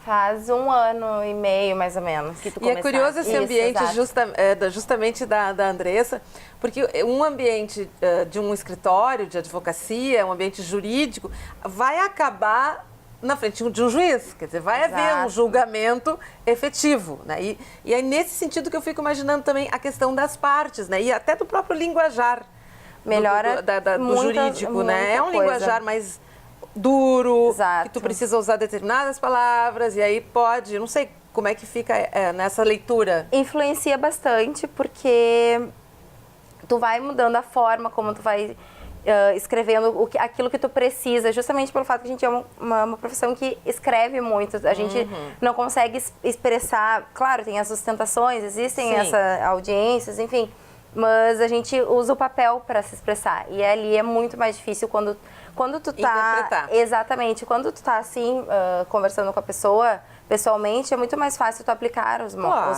Faz 1 ano e meio, mais ou menos. Que tu E é curioso esse ambiente exato. justamente da Andressa, porque um ambiente de um escritório de advocacia, um ambiente jurídico, vai acabar na frente de um juiz. Quer dizer, vai haver um julgamento efetivo. Né? E é nesse sentido que eu fico imaginando também a questão das partes, né? E até do próprio linguajar melhora do jurídico. Né? É um linguajar mais duro, exato. que tu precisa usar determinadas palavras, e aí pode, não sei como é que fica nessa leitura. Influencia bastante, porque tu vai mudando a forma como tu vai escrevendo aquilo que tu precisa, justamente pelo fato que a gente é uma profissão que escreve muito, a gente não consegue expressar, claro, tem as sustentações, existem essas audiências, enfim, mas a gente usa o papel para se expressar, e ali é muito mais difícil quando tu tá... Exatamente. Quando tu tá assim, conversando com a pessoa, pessoalmente, é muito mais fácil tu aplicar os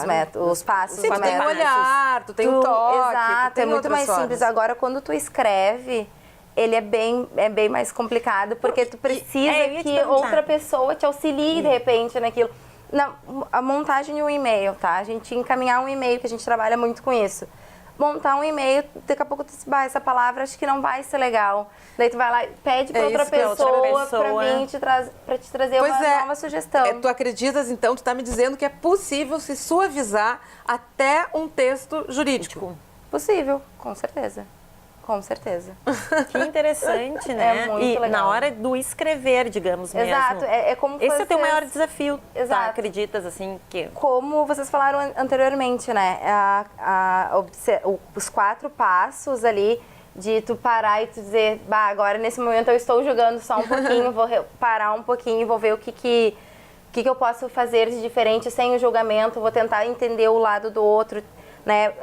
métodos, os passos. Sim, tu tem um olhar, tu tem um toque. Exato, é muito mais simples. Agora, quando tu escreve, ele é bem mais complicado, porque tu precisa que outra pessoa te auxilie, de repente, naquilo. A montagem de um e-mail, tá? A gente encaminhar um e-mail, que a gente trabalha muito com isso. Montar um e-mail, daqui a pouco tu diz, essa palavra acho que não vai ser legal. Daí tu vai lá e pede para outra pessoa para vir para te trazer uma nova sugestão. Tu acreditas, então, tu tá me dizendo que é possível se suavizar até um texto jurídico? Possível, com certeza. Com certeza. Que interessante, né? É muito legal. Na hora do escrever, digamos mesmo. Exato, é como esse é o teu maior desafio. Exato. Tá? Acreditas, assim, que... Como vocês falaram anteriormente, né? Os 4 passos ali de tu parar e tu dizer, agora nesse momento eu estou jogando só um pouquinho, vou parar um pouquinho, vou ver o que eu posso fazer de diferente sem o julgamento, vou tentar entender o lado do outro. Né?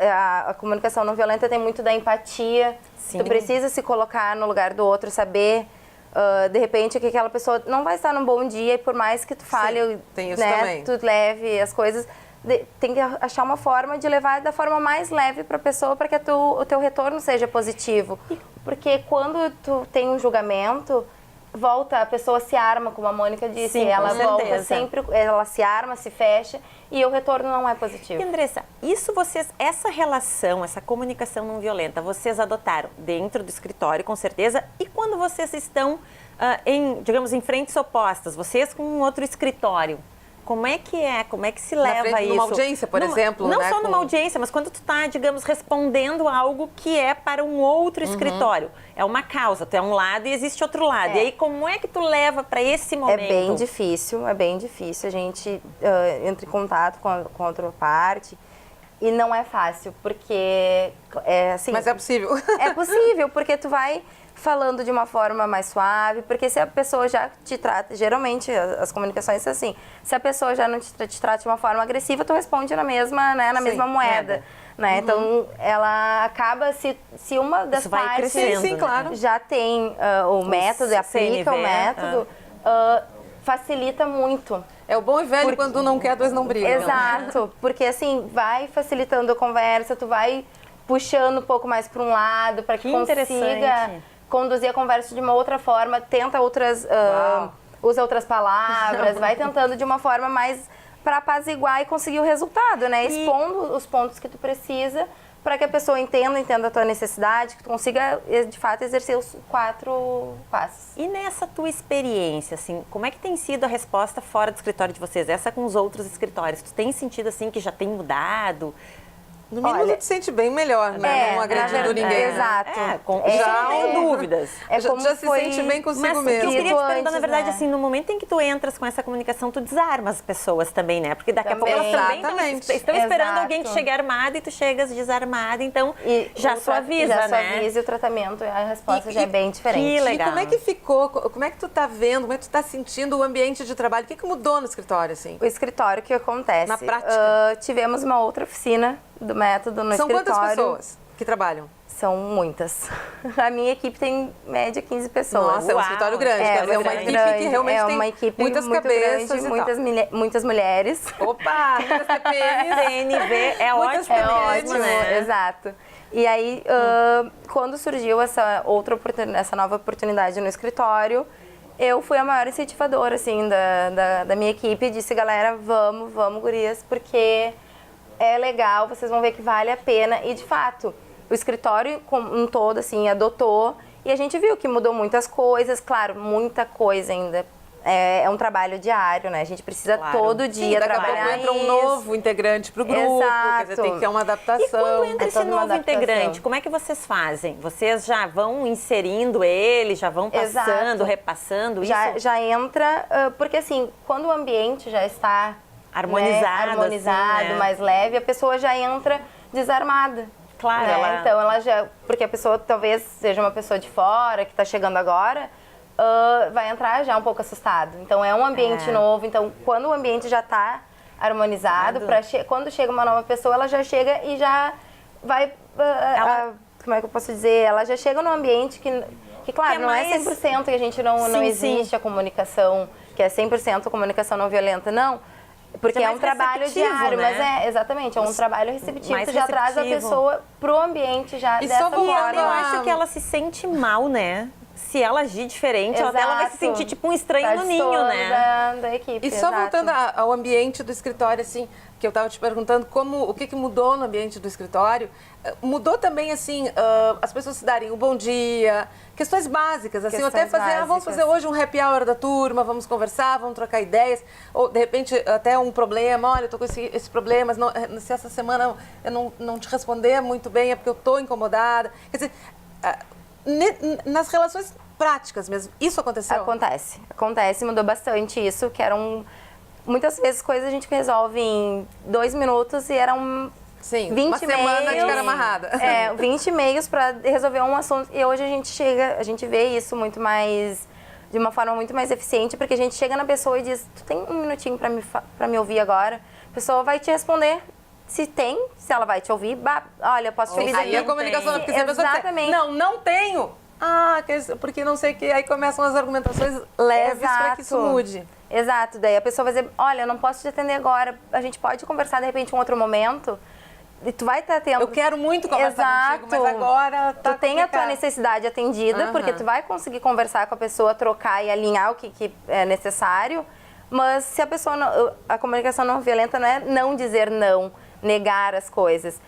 A comunicação não violenta tem muito da empatia. Sim. Tu precisa se colocar no lugar do outro, saber, de repente, que aquela pessoa não vai estar num bom dia e por mais que tu fale, tem isso né, também. tu leve as coisas, tem que achar uma forma de levar da forma mais leve para a pessoa para que o teu retorno seja positivo. Porque quando tu tem um julgamento, a pessoa se arma, como a Mônica disse, sim, ela volta sempre, ela se arma, se fecha e o retorno não é positivo. E Andressa, essa relação, essa comunicação não violenta, vocês adotaram dentro do escritório, com certeza, e quando vocês estão digamos, em frentes opostas, vocês com um outro escritório, como é que se leva isso? Numa audiência, por exemplo? Não né, só numa audiência, mas quando tu está, digamos, respondendo algo que é para um outro escritório. É uma causa, tu é um lado e existe outro lado. E aí, como é que tu leva para esse momento? É bem difícil. A gente entra em contato com a outra parte e não é fácil, porque assim... Mas é possível. É possível, porque tu vai falando de uma forma mais suave, porque se a pessoa já te trata, geralmente as comunicações são assim, se a pessoa já não te trata de uma forma agressiva, tu responde na mesma, né, na mesma moeda. Né? Então, ela acaba, se uma das partes claro. já tem o método, aplica o método, facilita muito. É o bom e velho quando um não quer, dois não brigam. Exato, porque assim, vai facilitando a conversa, tu vai puxando um pouco mais para um lado, para que consiga conduzir a conversa de uma outra forma, tenta usa outras palavras, vai tentando de uma forma mais para apaziguar e conseguir o resultado, né? Expondo os pontos que tu precisa para que a pessoa entenda a tua necessidade, que tu consiga, de fato, exercer os 4 passos. E nessa tua experiência, assim, como é que tem sido a resposta fora do escritório de vocês? Essa com os outros escritórios? Tu tem sentido, assim, que já tem mudado? No mínimo, tu te sente bem melhor, né? Não agredindo ninguém. Exato. Já não tenho dúvidas. Já se sente bem consigo mesmo. O que eu queria te perguntar, na verdade, né? assim, no momento em que tu entras com essa comunicação, tu desarma as pessoas também, né? Porque daqui a pouco elas também estão esperando alguém que chegue armado e tu chegas desarmada, então já suaviza, já né? suaviza e o tratamento, a resposta já é bem diferente. Que legal. E como é que ficou? Como é que tu tá vendo? Como é que tu tá sentindo o ambiente de trabalho? O que mudou no escritório, assim? O escritório, o que acontece? Na prática? Tivemos uma outra oficina do método no escritório. São quantas pessoas que trabalham? São muitas. A minha equipe tem média 15 pessoas. Nossa, é um escritório grande. Quer dizer, uma equipe que realmente uma equipe muitas muito cabeças grande, muitas mulheres. Opa, muitas TPMs. CNV, é ótimo. É ótimo, né? Exato. E aí, quando surgiu essa nova oportunidade no escritório, eu fui a maior incentivadora, assim, da minha equipe. Disse, galera, vamos, gurias, porque é legal, vocês vão ver que vale a pena. E, de fato, o escritório como um todo, assim, adotou. E a gente viu que mudou muitas coisas. Claro, muita coisa ainda. É um trabalho diário, né? A gente precisa todo dia trabalhar. Daqui a pouco entra um novo integrante para o grupo. Exato. Quer dizer, tem que ter uma adaptação. E quando entra esse novo integrante, como é que vocês fazem? Vocês já vão inserindo ele, já vão passando, repassando isso? Já entra, porque assim, quando o ambiente já está harmonizado, assim, né? Mais leve, a pessoa já entra desarmada. Claro, né? Então ela já, porque a pessoa talvez seja uma pessoa de fora que está chegando agora, vai entrar já um pouco assustado. Então é um ambiente novo. Então quando o ambiente já está harmonizado, quando chega uma nova pessoa, ela já chega e já vai, como é que eu posso dizer? Ela já chega num ambiente que claro, não é 100% que a gente não existe a comunicação, que é 100% comunicação não violenta, não. Porque é um trabalho diário, né? mas exatamente, é um trabalho receptivo, mais que já traz a pessoa pro ambiente já E dessa só forma. Eu acho que ela se sente mal, né? Se ela agir diferente, ela vai se sentir tipo um estranho no ninho, né? Da equipe, E só voltando ao ambiente do escritório, assim, que eu estava te perguntando, o que mudou no ambiente do escritório? Mudou também, assim, as pessoas se darem o bom dia, questões básicas, assim, até fazer, vamos fazer hoje um happy hour da turma, vamos conversar, vamos trocar ideias, ou de repente até um problema, olha, eu tô com esse problema, se essa semana eu não te responder muito bem é porque eu tô incomodada. Quer dizer, nas relações práticas mesmo, isso aconteceu? Acontece, mudou bastante isso, que eram muitas vezes coisas a gente resolve em 2 minutos e eram 20 uma semana de cara amarrada. 20 e-mails para resolver um assunto. E hoje a gente vê isso muito mais, de uma forma muito mais eficiente, porque a gente chega na pessoa e diz, tu tem um minutinho para me ouvir agora? A pessoa vai te responder. Se ela vai te ouvir, olha, eu posso te ouvir daqui. Aí a comunicação, porque se a pessoa disser, não tenho. Porque não sei o que. Aí começam as argumentações leves para que isso mude. Exato. Daí a pessoa vai dizer, olha, eu não posso te atender agora. A gente pode conversar, de repente, em um outro momento. E tu vai estar tendo... Eu quero muito conversar contigo, mas agora tá tu tem a tua necessidade atendida, porque tu vai conseguir conversar com a pessoa, trocar e alinhar o que é necessário. Mas se a comunicação não violenta não é não dizer não, negar as coisas.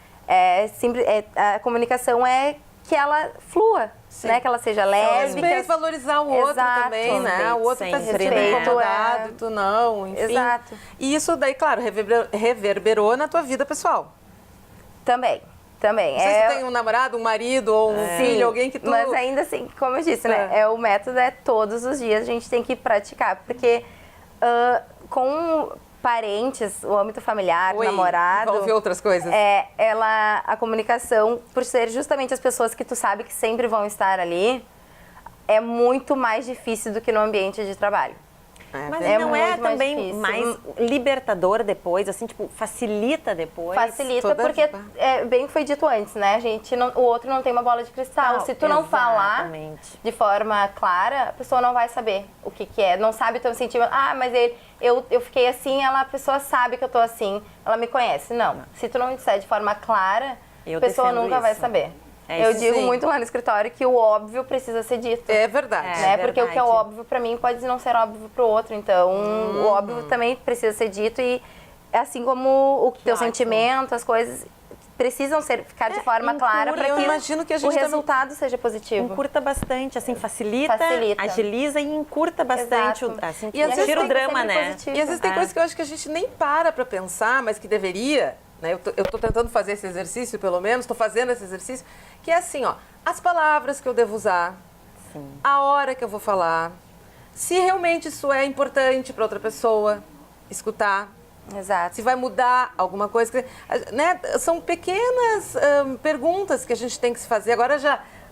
A comunicação é que ela flua, né? Que ela seja leve. Respeito, valorizar o outro também, né? O outro está se sentindo incomodado e tu não, enfim. Exato. E isso daí, claro, reverberou na tua vida pessoal. Também. Não sei se tu tem um namorado, um marido ou um filho, alguém que tu... Mas ainda assim, como eu disse, né? O método é todos os dias, a gente tem que praticar. Porque com parentes, o âmbito familiar, namorado... Envolve outras coisas. A comunicação, por ser justamente as pessoas que tu sabe que sempre vão estar ali, é muito mais difícil do que no ambiente de trabalho. Mas É não muito é mais também difícil. mais libertador depois, assim, tipo, facilita depois? Facilita porque, bem que foi dito antes, né? O outro não tem uma bola de cristal. Se tu não falar de forma clara, a pessoa não vai saber o que é. Não sabe o teu sentimento. Mas eu fiquei assim, a pessoa sabe que eu tô assim, ela me conhece. Não. Se tu não disser de forma clara, a pessoa nunca vai saber. Eu digo muito lá no escritório que o óbvio precisa ser dito. É verdade. Né? Porque o que é óbvio pra mim pode não ser óbvio pro outro. Então, o óbvio também precisa ser dito e assim como o teu sentimento, as coisas precisam ficar de forma clara para que o resultado seja positivo. Encurta bastante, assim, facilita, agiliza e encurta bastante, assim, e às vezes tira o drama, né? Positivo. E às vezes tem coisas que eu acho que a gente nem para pensar, mas que deveria. Eu tô tentando fazer esse exercício, pelo menos, estou fazendo esse exercício, que é assim, as palavras que eu devo usar, a hora que eu vou falar, se realmente isso é importante para outra pessoa escutar. Exato. Se vai mudar alguma coisa, né? São pequenas perguntas que a gente tem que se fazer. Agora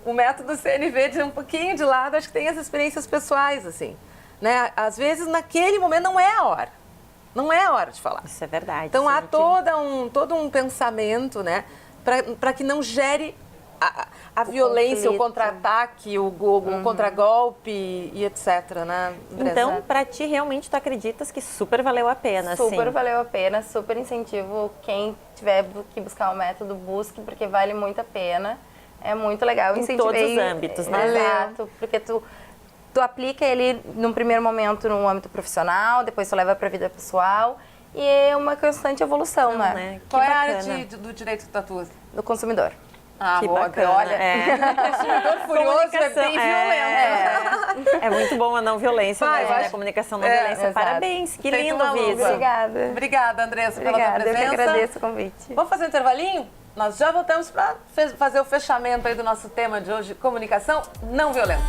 o método CNV de um pouquinho de lado, acho que tem as experiências pessoais, assim, né? Às vezes, naquele momento, não é a hora. Não é a hora de falar. Isso é verdade. Então, há todo um pensamento, né? Para que não gere a violência, o contra-ataque, o contra-golpe e etc, né, Andressa? Então, para ti, realmente, tu acreditas que super valeu a pena, Super valeu a pena, super incentivo. Quem tiver que buscar o método, busque, porque vale muito a pena. É muito legal. Em todos os âmbitos, né? Exato, porque tu aplica ele, num primeiro momento, no âmbito profissional, depois tu leva para a vida pessoal. E é uma constante evolução, né? Qual é a área do direito que tu atua? Do consumidor. Que bacana. Olha, consumidor furioso é bem violento. É muito bom a não violência, né? A comunicação não violência. Exato. Parabéns, que lindo vídeo. Obrigada. Obrigada, Andressa, pela tua presença. Eu que agradeço o convite. Vamos fazer um intervalinho? Nós já voltamos para fazer o fechamento aí do nosso tema de hoje, comunicação não violenta.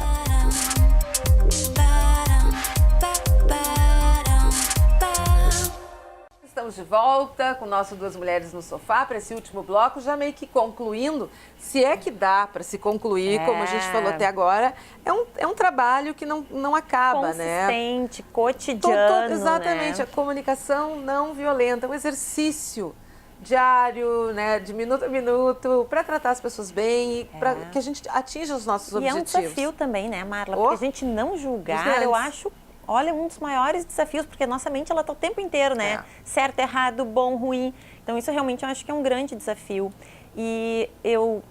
Estamos de volta com o nosso Duas Mulheres no Sofá para esse último bloco, já meio que concluindo, se é que dá para se concluir, como a gente falou até agora, é um trabalho que não acaba, né? Consistente, cotidiano, exatamente, né? A comunicação não violenta, um exercício diário, né, de minuto a minuto, para tratar as pessoas bem e para que a gente atinja os nossos objetivos. E é um desafio também, né, Marla? Porque a gente não julgar, eu acho... Olha, um dos maiores desafios, porque a nossa mente, ela tá o tempo inteiro, né? Certo, errado, bom, ruim. Então, isso realmente eu acho que é um grande desafio. E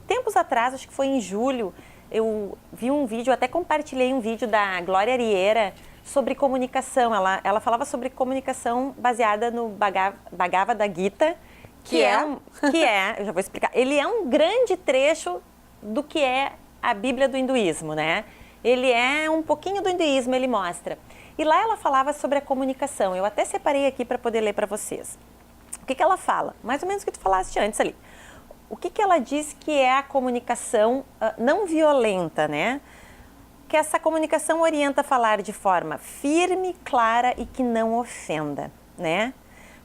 tempos atrás, acho que foi em julho, eu vi um vídeo, até compartilhei um vídeo da Glória Arieira sobre comunicação. Ela falava sobre comunicação baseada no Bhagavad Gita, que é, eu já vou explicar, ele é um grande trecho do que é a Bíblia do hinduísmo, né? Ele é um pouquinho do hinduísmo, ele mostra. E lá ela falava sobre a comunicação. Eu até separei aqui para poder ler para vocês. O que ela fala? Mais ou menos o que tu falaste antes ali. O que ela diz que é a comunicação não violenta, né? Que essa comunicação orienta a falar de forma firme, clara e que não ofenda, né?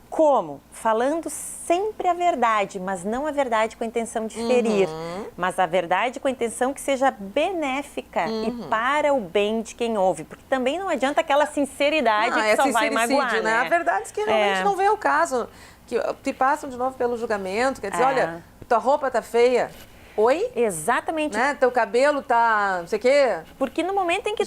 Como? Falando sempre a verdade, mas não a verdade com a intenção de ferir, mas a verdade com a intenção que seja benéfica e para o bem de quem ouve. Porque também não adianta aquela sinceridade que só vai magoar, né? A verdade é que realmente não vem ao caso. Que te passam de novo pelo julgamento, quer dizer, olha, tua roupa tá feia. Oi? Exatamente. Né? Teu cabelo tá não sei o quê. Porque no momento em que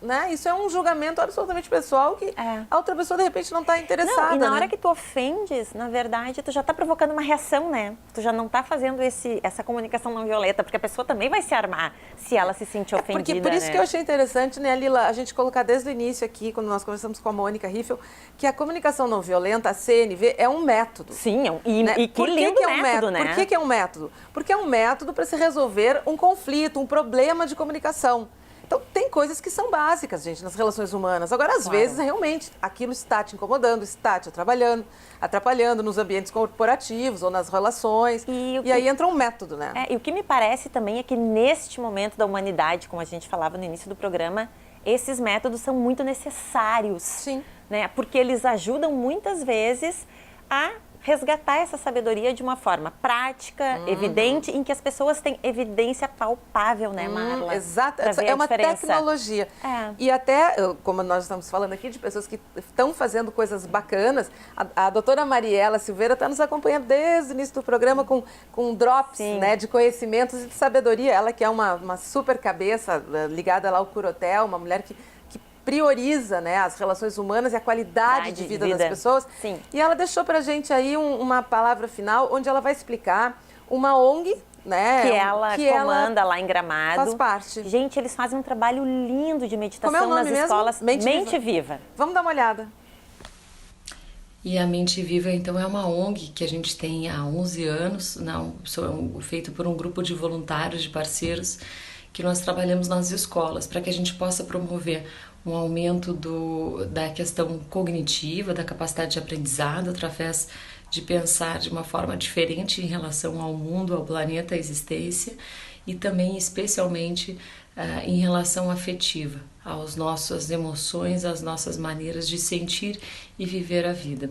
né? Isso é um julgamento absolutamente pessoal que a outra pessoa, de repente, não tá interessada. Não, e na hora que tu ofendes, na verdade, tu já tá provocando uma reação, né? Tu já não tá fazendo essa comunicação não violenta, porque a pessoa também vai se armar se ela se sentir ofendida, por isso que eu achei interessante, né, Lila, a gente colocar desde o início aqui, quando nós conversamos com a Mônica Riffel, que a comunicação não violenta, a CNV, é um método. Sim, e que lindo método, né? Por que é um método? Porque é um método para se resolver um conflito, um problema de comunicação. Então, tem coisas que são básicas, gente, nas relações humanas. Agora, às vezes, realmente, aquilo está te incomodando, está te atrapalhando nos ambientes corporativos ou nas relações. E aí entra um método, né? E o que me parece também é que neste momento da humanidade, como a gente falava no início do programa, esses métodos são muito necessários. Sim. Né? Porque eles ajudam muitas vezes a resgatar essa sabedoria de uma forma prática, evidente, em que as pessoas têm evidência palpável, né, Marla? Exato, é uma tecnologia. E até, como nós estamos falando aqui, de pessoas que estão fazendo coisas bacanas, a doutora Mariela Silveira está nos acompanhando desde o início do programa com drops, né, de conhecimentos e de sabedoria. Ela que é uma super cabeça ligada lá ao Curotel, uma mulher que prioriza, né, as relações humanas e a qualidade de vida das pessoas. Sim. E ela deixou pra gente aí uma palavra final, onde ela vai explicar uma ONG, né? Que ela comanda lá em Gramado. Faz parte. Gente, eles fazem um trabalho lindo de meditação Como é o nome nas mesmo? escolas. Mente Viva. Vamos dar uma olhada. E a Mente Viva, então, é uma ONG que a gente tem há 11 anos, feito por um grupo de voluntários, de parceiros, que nós trabalhamos nas escolas, para que a gente possa promover um aumento da questão cognitiva, da capacidade de aprendizado, através de pensar de uma forma diferente em relação ao mundo, ao planeta, à existência, e também, especialmente, em relação afetiva, às nossas emoções, às nossas maneiras de sentir e viver a vida.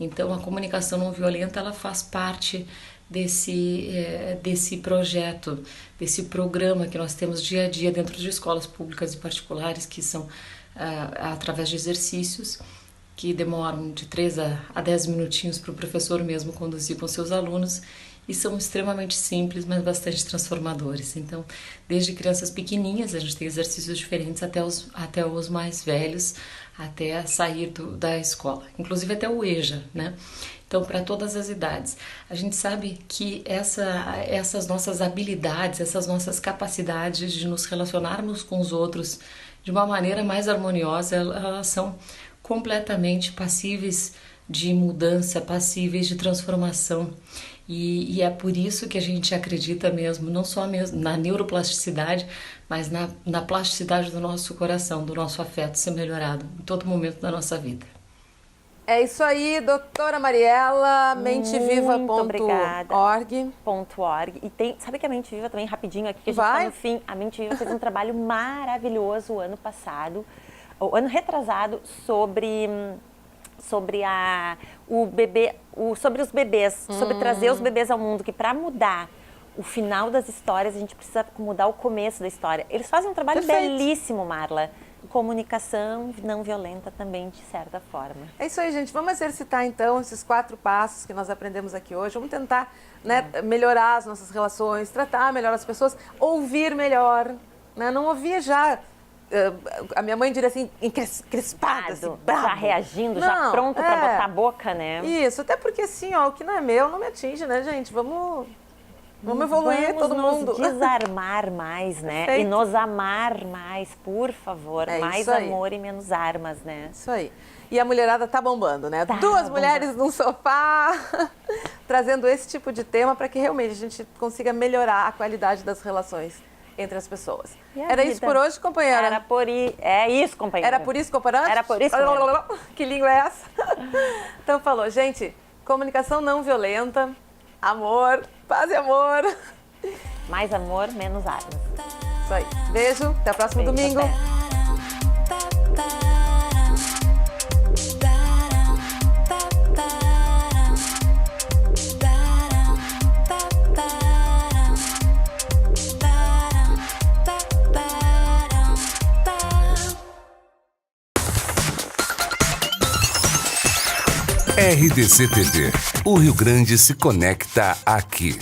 Então, a comunicação não violenta, ela faz parte desse projeto, desse programa que nós temos dia a dia dentro de escolas públicas e particulares, que são através de exercícios que demoram de 3 a 10 minutinhos para o professor mesmo conduzir com seus alunos, e são extremamente simples, mas bastante transformadores. Então, desde crianças pequenininhas, a gente tem exercícios diferentes até os mais velhos, até sair da escola, inclusive até o EJA, né? Então, para todas as idades. A gente sabe que essas nossas habilidades, essas nossas capacidades de nos relacionarmos com os outros de uma maneira mais harmoniosa, elas são completamente passíveis de mudança, passíveis de transformação. E é por isso que a gente acredita mesmo, não só mesmo na neuroplasticidade, mas na plasticidade do nosso coração, do nosso afeto ser melhorado em todo momento da nossa vida. É isso aí, doutora Mariela, menteviva.org. E sabe que a Mente Viva também, rapidinho aqui, que a gente tá no fim, a Mente Viva fez um trabalho maravilhoso o ano passado, o ano retrasado, sobre os bebês, sobre trazer os bebês ao mundo, que para mudar o final das histórias, a gente precisa mudar o começo da história. Eles fazem um trabalho belíssimo, Marla. Comunicação não violenta também, de certa forma. É isso aí, gente. Vamos exercitar, então, esses 4 passos que nós aprendemos aqui hoje. Vamos tentar, né, melhorar as nossas relações, tratar melhor as pessoas, ouvir melhor, né? Não ouvir já... a minha mãe diria assim, encrespada, assim, já reagindo, já pronto para botar a boca, né? Isso, até porque assim, ó, o que não é meu não me atinge, né, gente? Vamos evoluir todo mundo. Vamos nos desarmar mais, né? Perfeito. E nos amar mais, por favor. Mais amor e menos armas, né? Isso aí. E a mulherada tá bombando, né? Tá 2 mulheres num sofá, trazendo esse tipo de tema para que realmente a gente consiga melhorar a qualidade das relações entre as pessoas. Era isso por hoje, companheira? É isso, companheira. Era por isso, companheira? Era por isso, Que língua é essa? Então falou, gente, comunicação não violenta, amor, paz e amor. Mais amor, menos armas. Isso aí. Beijo, até o próximo domingo. RDC TV. O Rio Grande se conecta aqui.